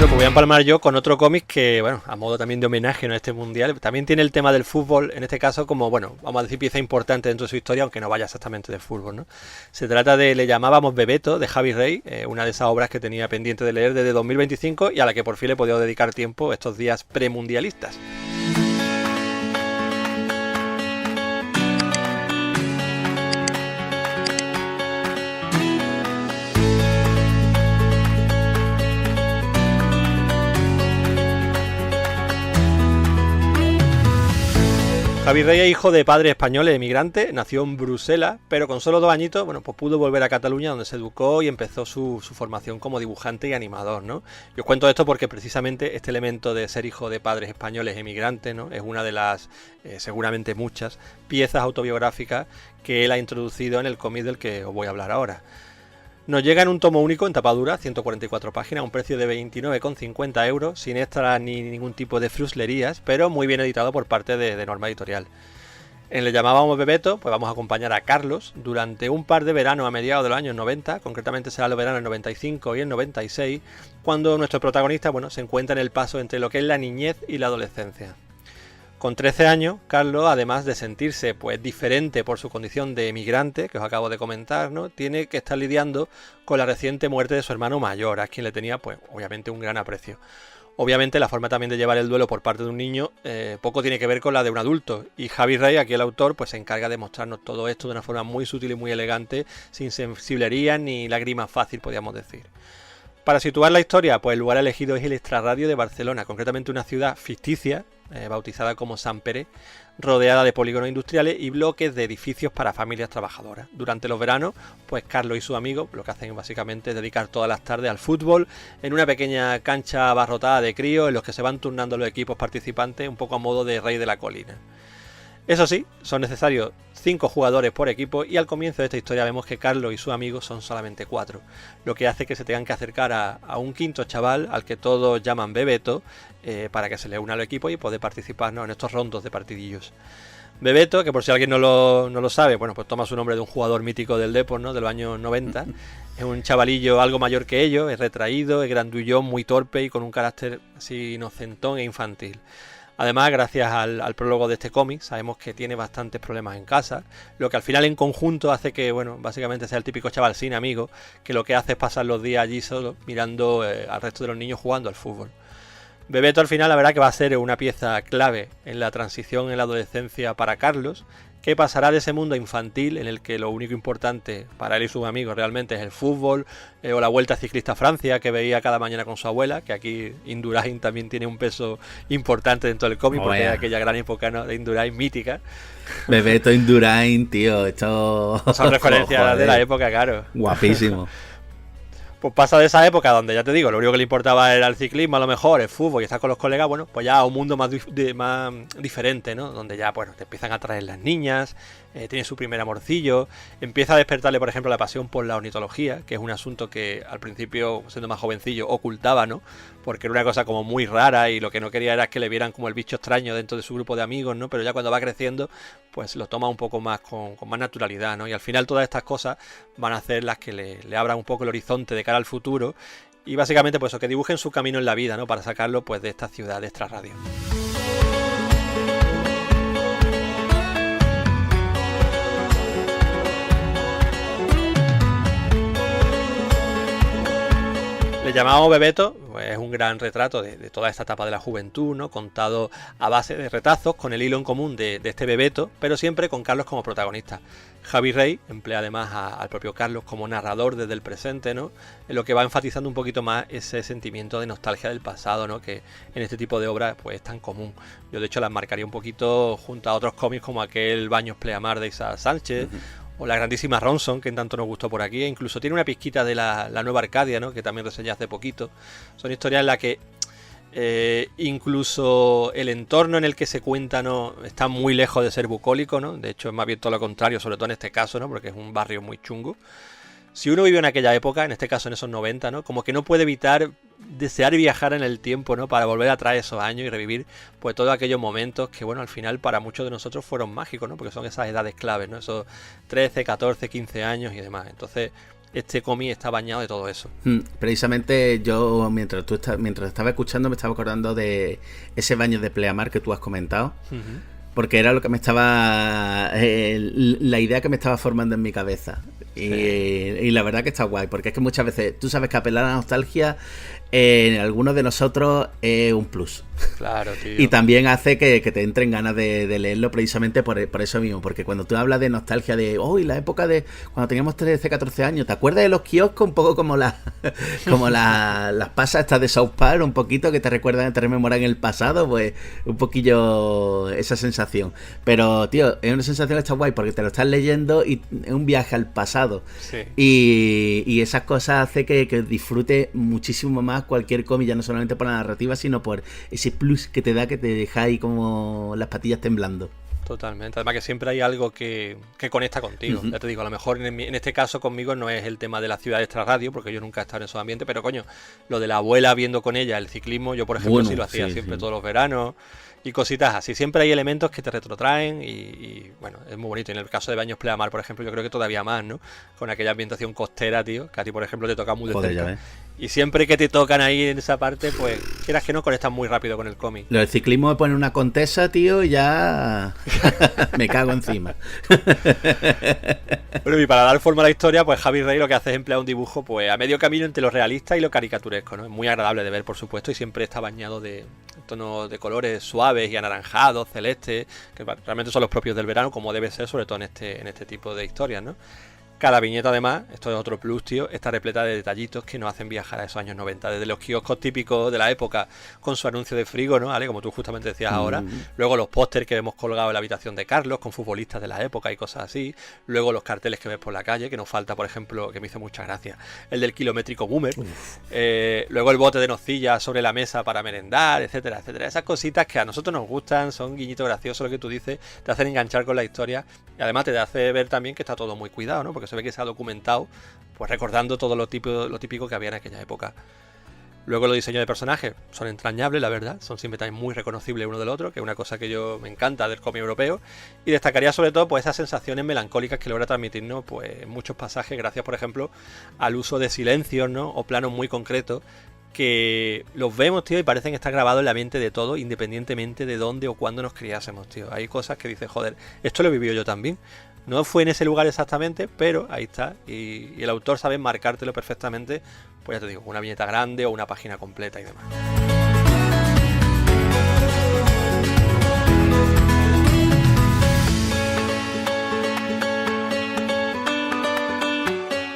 Bueno, pues voy a empalmar yo con otro cómic que, bueno, a modo también de homenaje, ¿no?, a este mundial. También tiene el tema del fútbol, en este caso como, bueno, vamos a decir pieza importante dentro de su historia, aunque no vaya exactamente de fútbol, ¿no? Se trata de Le llamábamos Bebeto, de Javi Rey, una de esas obras que tenía pendiente de leer desde 2025 y a la que por fin le he podido dedicar tiempo estos días premundialistas. Javi Rey es hijo de padres españoles emigrantes, nació en Bruselas, pero con solo 2 añitos, bueno, pues pudo volver a Cataluña, donde se educó y empezó su formación como dibujante y animador, ¿no? Yo os cuento esto porque precisamente este elemento de ser hijo de padres españoles emigrantes, ¿no?, es una de las, seguramente muchas, piezas autobiográficas que él ha introducido en el cómic del que os voy a hablar ahora. Nos llega en un tomo único en tapadura, 144 páginas, a un precio de 29,50 euros, sin extras ni ningún tipo de fruslerías, pero muy bien editado por parte de Norma Editorial. En Le llamábamos Bebeto, pues vamos a acompañar a Carlos durante un par de veranos a mediados de los años 90, concretamente será los veranos del 95 y el 96, cuando nuestro protagonista, bueno, se encuentra en el paso entre lo que es la niñez y la adolescencia. Con 13 años, Carlos, además de sentirse pues diferente por su condición de emigrante, que os acabo de comentar, ¿no?, tiene que estar lidiando con la reciente muerte de su hermano mayor, a quien le tenía, pues, obviamente un gran aprecio. Obviamente la forma también de llevar el duelo por parte de un niño poco tiene que ver con la de un adulto, y Javi Rey, aquí el autor, pues se encarga de mostrarnos todo esto de una forma muy sutil y muy elegante, sin sensiblerías ni lágrimas fácil, podríamos decir. Para situar la historia, pues el lugar elegido es el extrarradio de Barcelona, concretamente una ciudad ficticia, bautizada como Sant Pere, rodeada de polígonos industriales y bloques de edificios para familias trabajadoras. Durante los veranos, pues Carlos y sus amigos lo que hacen básicamente es dedicar todas las tardes al fútbol en una pequeña cancha abarrotada de críos en los que se van turnando los equipos participantes un poco a modo de rey de la colina. Eso sí, son necesarios 5 jugadores por equipo y al comienzo de esta historia vemos que Carlos y sus amigos son solamente 4, lo que hace que se tengan que acercar a un quinto chaval al que todos llaman Bebeto para que se le una al equipo y poder participar, ¿no?, en estos rondos de partidillos. Bebeto, que por si alguien no lo sabe, bueno, pues toma su nombre de un jugador mítico del Depor, ¿no?, de los años 90, es un chavalillo algo mayor que ellos, es retraído, es grandullón, muy torpe y con un carácter así inocentón e infantil. Además, gracias al prólogo de este cómic, sabemos que tiene bastantes problemas en casa, lo que al final en conjunto hace que, bueno, básicamente sea el típico chaval sin amigos, que lo que hace es pasar los días allí solo, mirando al resto de los niños jugando al fútbol. Bebeto al final la verdad que va a ser una pieza clave en la transición en la adolescencia para Carlos, que pasará de ese mundo infantil en el que lo único importante para él y sus amigos realmente es el fútbol o la Vuelta Ciclista a Francia que veía cada mañana con su abuela, que aquí Indurain también tiene un peso importante dentro del cómic, porque es aquella gran época, ¿no?, de Indurain mítica. Bebeto Indurain, tío, esto... Son referencias de la época, claro. Guapísimo. Pues pasa de esa época donde, ya te digo, lo único que le importaba era el ciclismo, a lo mejor, el fútbol y estar con los colegas, bueno, pues ya a un mundo más diferente, ¿no? Donde ya, bueno, te empiezan a atraer las niñas, tiene su primer amorcillo, empieza a despertarle, por ejemplo, la pasión por la ornitología, que es un asunto que al principio, siendo más jovencillo, ocultaba, ¿no? Porque era una cosa como muy rara y lo que no quería era que le vieran como el bicho extraño dentro de su grupo de amigos, ¿no? Pero ya cuando va creciendo, pues lo toma un poco más con más naturalidad, ¿no? Y al final todas estas cosas van a hacer las que le abran un poco el horizonte de cara al futuro y básicamente pues eso, que dibujen su camino en la vida, ¿no?, para sacarlo pues de esta ciudad de extrarradio. Le llamamos Bebeto, pues es un gran retrato de toda esta etapa de la juventud, ¿no?, contado a base de retazos con el hilo en común de este Bebeto, pero siempre con Carlos como protagonista. Javi Rey emplea además al propio Carlos como narrador desde el presente, ¿no?, en lo que va enfatizando un poquito más ese sentimiento de nostalgia del pasado, ¿no?, que en este tipo de obras pues es tan común. Yo de hecho las marcaría un poquito junto a otros cómics como aquel Baños Pleamar de Isaac Sánchez, o la grandísima Ronson, que tanto nos gustó por aquí, e incluso tiene una pizquita de la Nueva Arcadia, ¿no?, que también reseñé hace poquito. Son historias en las que incluso el entorno en el que se cuenta no está muy lejos de ser bucólico, ¿no? De hecho es más bien todo lo contrario, sobre todo en este caso, ¿no?, porque es un barrio muy chungo. Si uno vive en aquella época, en este caso en esos 90, ¿no?, como que no puede evitar desear viajar en el tiempo, ¿no?, para volver atrás esos años y revivir pues todos aquellos momentos que, bueno, al final para muchos de nosotros fueron mágicos, ¿no?, porque son esas edades claves, ¿no?, esos 13, 14, 15 años y demás. Entonces este cómic está bañado de todo eso. Precisamente yo, mientras estaba escuchando, me estaba acordando de ese baño de pleamar que tú has comentado. Porque era lo que me estaba... la idea que me estaba formando en mi cabeza. Y la verdad que está guay, porque es que muchas veces tú sabes que apelar a la nostalgia en algunos de nosotros es un plus. Claro, tío. Y también hace que te entren ganas de leerlo precisamente por eso mismo, porque cuando tú hablas de nostalgia de la época de cuando teníamos 13, 14 años, ¿te acuerdas de los kioscos? Un poco como las pasas estas de South Park, un poquito que te recuerdan, te rememoran el pasado, pues un poquillo esa sensación. Pero, tío, es una sensación que está guay porque te lo estás leyendo y es un viaje al pasado. Sí. Y esas cosas hace que disfrute muchísimo más cualquier cómic, ya no solamente por la narrativa, sino por ese plus que te da, que te deja ahí como las patillas temblando. Totalmente, además que siempre hay algo que conecta contigo. Ya te digo, a lo mejor en este caso conmigo no es el tema de la ciudad extra radio, porque yo nunca he estado en esos ambientes, pero coño, lo de la abuela viendo con ella el ciclismo, yo por ejemplo sí lo hacía siempre todos los veranos. Y cositas así, siempre hay elementos que te retrotraen y bueno, es muy bonito. En el caso de Baños Pleamar, por ejemplo, yo creo que todavía más, ¿no? Con aquella ambientación costera, tío, que a ti, por ejemplo, te toca muy de cerca. Y siempre que te tocan ahí en esa parte, pues quieras que no, conectas muy rápido con el cómic. Lo del ciclismo me pone una contesa, tío, y ya me cago encima. Bueno, y para dar forma a la historia, pues Javi Rey lo que hace es emplear un dibujo pues a medio camino entre lo realista y lo caricaturesco, ¿no? Es muy agradable de ver, por supuesto, y siempre está bañado de tonos de colores suaves y anaranjados, celestes, que realmente son los propios del verano, como debe ser, sobre todo en este tipo de historias, ¿no? Cada viñeta, además, esto es otro plus, tío, está repleta de detallitos que nos hacen viajar a esos años 90, desde los kioscos típicos de la época con su anuncio de frigo, ¿no? ¿Vale? Como tú justamente decías ahora. Luego los pósters que vemos colgados en la habitación de Carlos con futbolistas de la época y cosas así. Luego los carteles que ves por la calle, que nos falta, por ejemplo, que me hizo mucha gracia, el del kilométrico boomer. Luego el bote de nocilla sobre la mesa para merendar, etcétera, etcétera. Esas cositas que a nosotros nos gustan, son guiñitos graciosos, lo que tú dices, te hacen enganchar con la historia y además te hace ver también que está todo muy cuidado, ¿no? Porque se ve que se ha documentado, pues recordando todo lo típico que había en aquella época. Luego los diseños de personajes son entrañables, la verdad, son siempre también muy reconocibles uno del otro, que es una cosa que yo me encanta del cómic europeo, y destacaría sobre todo pues esas sensaciones melancólicas que logra transmitirnos pues en muchos pasajes, gracias por ejemplo al uso de silencios, ¿no? O planos muy concretos que los vemos, tío, y parecen estar grabados en la mente de todos, independientemente de dónde o cuándo nos criásemos, tío. Hay cosas que dices, joder, esto lo he vivido yo también. No fue en ese lugar exactamente, pero ahí está. Y el autor sabe marcártelo perfectamente, pues ya te digo, una viñeta grande o una página completa y demás.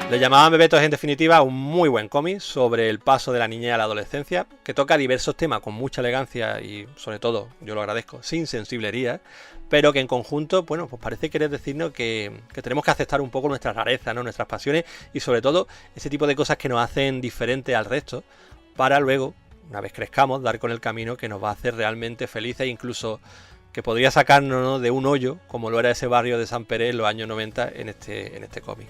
Le llamaban Bebetos, en definitiva, un muy buen cómic sobre el paso de la niñez a la adolescencia, que toca diversos temas con mucha elegancia y, sobre todo, yo lo agradezco, sin sensiblería, pero que en conjunto, bueno, pues parece querer decirnos que tenemos que aceptar un poco nuestras rarezas, ¿no? Nuestras pasiones y, sobre todo, ese tipo de cosas que nos hacen diferentes al resto, para luego, una vez crezcamos, dar con el camino que nos va a hacer realmente felices e incluso que podría sacarnos, ¿no?, de un hoyo, como lo era ese barrio de San Pérez en los años 90 en este cómic.